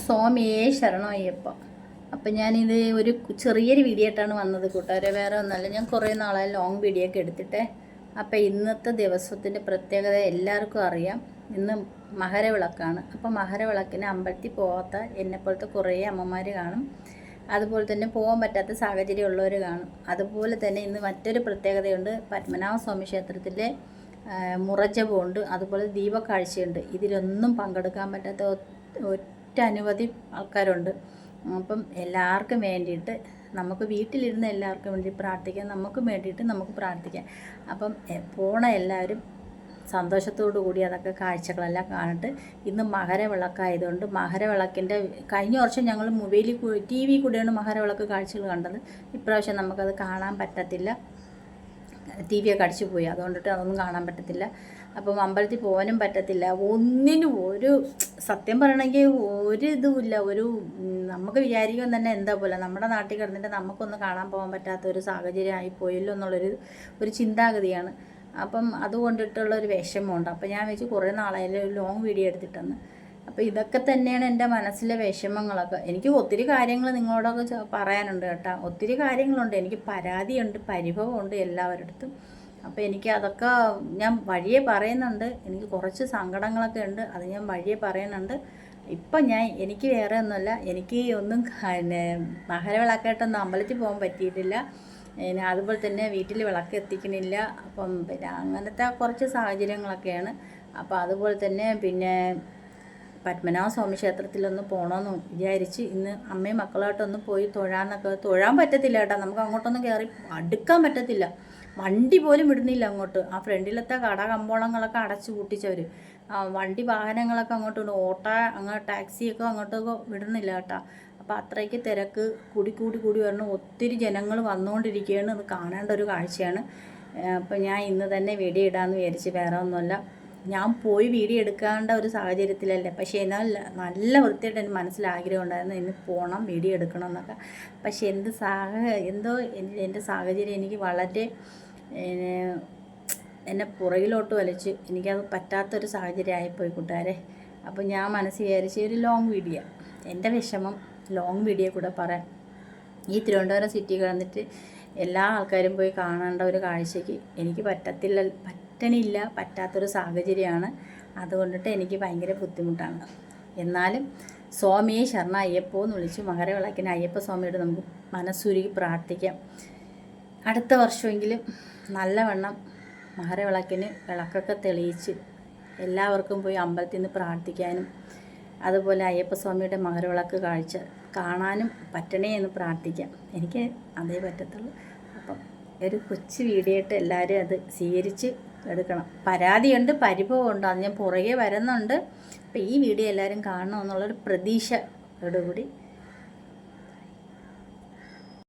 സ്വാമിയേ ശരണം അയ്യപ്പ. അപ്പം ഞാനിത് ഒരു ചെറിയൊരു വീഡിയോ ആയിട്ടാണ് വന്നത് കൂട്ടുകാരെ, വേറെ ഒന്നല്ല. ഞാൻ കുറേ നാളായി ലോങ് വീഡിയോ ഒക്കെ എടുത്തിട്ട്. അപ്പം ഇന്നത്തെ ദിവസത്തിൻ്റെ പ്രത്യേകത എല്ലാവർക്കും അറിയാം. ഇന്ന് മകരവിളക്കാണ്. അപ്പം മകരവിളക്കിന് അമ്പലത്തിൽ പോകാത്ത എന്നെപ്പോലത്തെ കുറേ അമ്മമാർ കാണും. അതുപോലെ തന്നെ പോകാൻ പറ്റാത്ത സാഹചര്യമുള്ളവർ കാണും. അതുപോലെ തന്നെ ഇന്ന് മറ്റൊരു പ്രത്യേകതയുണ്ട്. പത്മനാഭ സ്വാമി ക്ഷേത്രത്തിലെ മുറജപമുണ്ട്, അതുപോലെ ദീപക്കാഴ്ചയുണ്ട്. ഇതിലൊന്നും പങ്കെടുക്കാൻ പറ്റാത്ത ഒറ്റനവധി ആൾക്കാരുണ്ട്. അപ്പം എല്ലാവർക്കും വേണ്ടിയിട്ട് നമുക്ക് വീട്ടിലിരുന്ന് എല്ലാവർക്കും വേണ്ടി പ്രാർത്ഥിക്കാം, നമുക്കും വേണ്ടിയിട്ട് നമുക്ക് പ്രാർത്ഥിക്കാം. അപ്പം പോണ എല്ലാവരും സന്തോഷത്തോടു കൂടി അതൊക്കെ കാഴ്ചകളെല്ലാം കാണിട്ട്. ഇന്ന് മകരവിളക്കായതുകൊണ്ട് മകരവിളക്കിൻ്റെ കഴിഞ്ഞ വർഷം ഞങ്ങൾ മൊബൈലിൽ TV കൂടെയാണ് മകരവിളക്ക് കാഴ്ചകൾ കണ്ടത്. ഇപ്രാവശ്യം നമുക്കത് കാണാൻ പറ്റത്തില്ല, TV ഒക്കെ അടിച്ചു പോയി, അതുകൊണ്ടിട്ട് അതൊന്നും കാണാൻ പറ്റത്തില്ല. അപ്പം അമ്പലത്തിൽ പോകാനും പറ്റത്തില്ല. ഒന്നിനും ഒരു സത്യം പറയണമെങ്കിൽ ഒരു ഇതുമില്ല. നമുക്ക് വിചാരിക്കുമ്പോൾ തന്നെ എന്താ പോലെ നമ്മുടെ നാട്ടിൽ കിടന്നിട്ട് നമുക്കൊന്നും കാണാൻ പോകാൻ പറ്റാത്ത ഒരു സാഹചര്യം ആയിപ്പോയല്ലോ എന്നുള്ളൊരു ചിന്താഗതിയാണ്. അപ്പം അതുകൊണ്ടിട്ടുള്ളൊരു വിഷമമുണ്ട്. അപ്പം ഞാൻ വെച്ച് കുറേ നാളായാലും ഒരു ലോങ് വീഡിയോ എടുത്തിട്ടെന്ന്. അപ്പോൾ ഇതൊക്കെ തന്നെയാണ് എൻ്റെ മനസ്സിലെ വിഷമങ്ങളൊക്കെ. എനിക്ക് ഒത്തിരി കാര്യങ്ങൾ നിങ്ങളോടൊക്കെ പറയാനുണ്ട് കേട്ടോ. ഒത്തിരി കാര്യങ്ങളുണ്ട്. എനിക്ക് പരാതിയുണ്ട്, പരിഭവമുണ്ട് എല്ലാവരുടെ അടുത്തും. അപ്പോൾ എനിക്ക് അതൊക്കെ ഞാൻ വഴിയെ പറയുന്നുണ്ട്. എനിക്ക് കുറച്ച് സങ്കടങ്ങളൊക്കെ ഉണ്ട്, അത് ഞാൻ വഴിയെ പറയുന്നുണ്ട്. ഇപ്പം എനിക്ക് വേറെ ഒന്നുമല്ല, എനിക്ക് ഒന്നും മകരവിളക്കായിട്ടൊന്നും അമ്പലത്തിൽ പോകാൻ പറ്റിയിട്ടില്ല. അതുപോലെ തന്നെ വീട്ടിൽ വിളക്ക് എത്തിക്കണില്ല. അപ്പം പിന്നെ അങ്ങനത്തെ കുറച്ച് സാഹചര്യങ്ങളൊക്കെയാണ്. അപ്പോൾ അതുപോലെ തന്നെ പിന്നെ പത്മനാഭ സ്വാമി ക്ഷേത്രത്തിലൊന്ന് പോകണമെന്ന് വിചാരിച്ച് ഇന്ന് അമ്മയും മക്കളായിട്ടൊന്ന് പോയി തൊഴാൻ പറ്റത്തില്ല കേട്ടോ. നമുക്ക് അങ്ങോട്ടൊന്നും കയറി അടുക്കാൻ പറ്റത്തില്ല. വണ്ടി പോലും വിടുന്നില്ല അങ്ങോട്ട്. ആ ഫ്രണ്ടിലത്തെ കമ്പോളങ്ങളൊക്കെ അടച്ചു പൂട്ടിച്ചവർ. വണ്ടി വാഹനങ്ങളൊക്കെ അങ്ങോട്ട് വിടും, അങ്ങോട്ട് ടാക്സിയൊക്കെ അങ്ങോട്ടൊക്കെ വിടുന്നില്ല കേട്ടോ. അപ്പോൾ അത്രയ്ക്ക് തിരക്ക് കൂടി വരണം. ഒത്തിരി ജനങ്ങൾ വന്നുകൊണ്ടിരിക്കുകയാണ്. അത് കാണേണ്ട ഒരു കാഴ്ചയാണ്. അപ്പോൾ ഞാൻ ഇന്ന് തന്നെ വീഡിയോ ഇടാമെന്ന് വിചാരിച്ച്, വേറെ ഒന്നുമല്ല. ഞാൻ പോയി വീഡിയോ എടുക്കേണ്ട ഒരു സാഹചര്യത്തിലല്ലേ. പക്ഷേ എന്നാൽ നല്ല വൃത്തിയായിട്ട് എൻ്റെ മനസ്സിൽ ആഗ്രഹം ഉണ്ടായിരുന്നു ഇന്ന് പോകണം, വീഡിയോ എടുക്കണം എന്നൊക്കെ. പക്ഷേ എന്തോ എൻ്റെ സാഹചര്യം എനിക്ക് വളരെ എന്നെ പുറകിലോട്ട് വലിച്ച് എനിക്കത് പറ്റാത്തൊരു സാഹചര്യം ആയിപ്പോയി കൂട്ടുകാരെ. അപ്പോൾ ഞാൻ മനസ്സിൽ വിചാരിച്ച് ഒരു ലോങ് വീഡിയോ, എൻ്റെ വിഷമം ലോങ് വീഡിയോ കൂടെ പറയാം. ഈ തിരുവനന്തപുരം സിറ്റി കിടന്നിട്ട് എല്ലാ ആൾക്കാരും പോയി കാണേണ്ട ഒരു കാഴ്ചയ്ക്ക് എനിക്ക് പറ്റാത്തൊരു സാഹചര്യമാണ്. അതുകൊണ്ടിട്ട് എനിക്ക് ഭയങ്കര ബുദ്ധിമുട്ടാണ്. എന്നാലും സ്വാമിയെ ശരണ അയ്യപ്പോ എന്ന് വിളിച്ച് മകരവിളക്കിന് അയ്യപ്പ സ്വാമിയോട് നമുക്ക് മനസ്സുരുകി പ്രാർത്ഥിക്കാം. അടുത്ത വർഷമെങ്കിലും നല്ലവണ്ണം മകരവിളക്കിന് വിളക്കൊക്കെ തെളിയിച്ച് എല്ലാവർക്കും പോയി അമ്പലത്തിൽ നിന്ന് പ്രാർത്ഥിക്കാനും, അതുപോലെ അയ്യപ്പസ്വാമിയുടെ മകരവിളക്ക് കാഴ്ച കാണാനും പറ്റണേ എന്ന് പ്രാർത്ഥിക്കാം. എനിക്ക് അതേ പറ്റത്തുള്ളൂ. അപ്പം ഒരു കൊച്ചു വീഡിയോ ആയിട്ട് എല്ലാവരും അത് സ്വീകരിച്ച് എടുക്കണം. പരാതിയുണ്ട്, പരിഭവമുണ്ട്, അത് ഞാൻ പുറകെ വരുന്നുണ്ട്. അപ്പോൾ ഈ വീഡിയോ എല്ലാവരും കാണണമെന്നുള്ളൊരു പ്രതീക്ഷയോടുകൂടി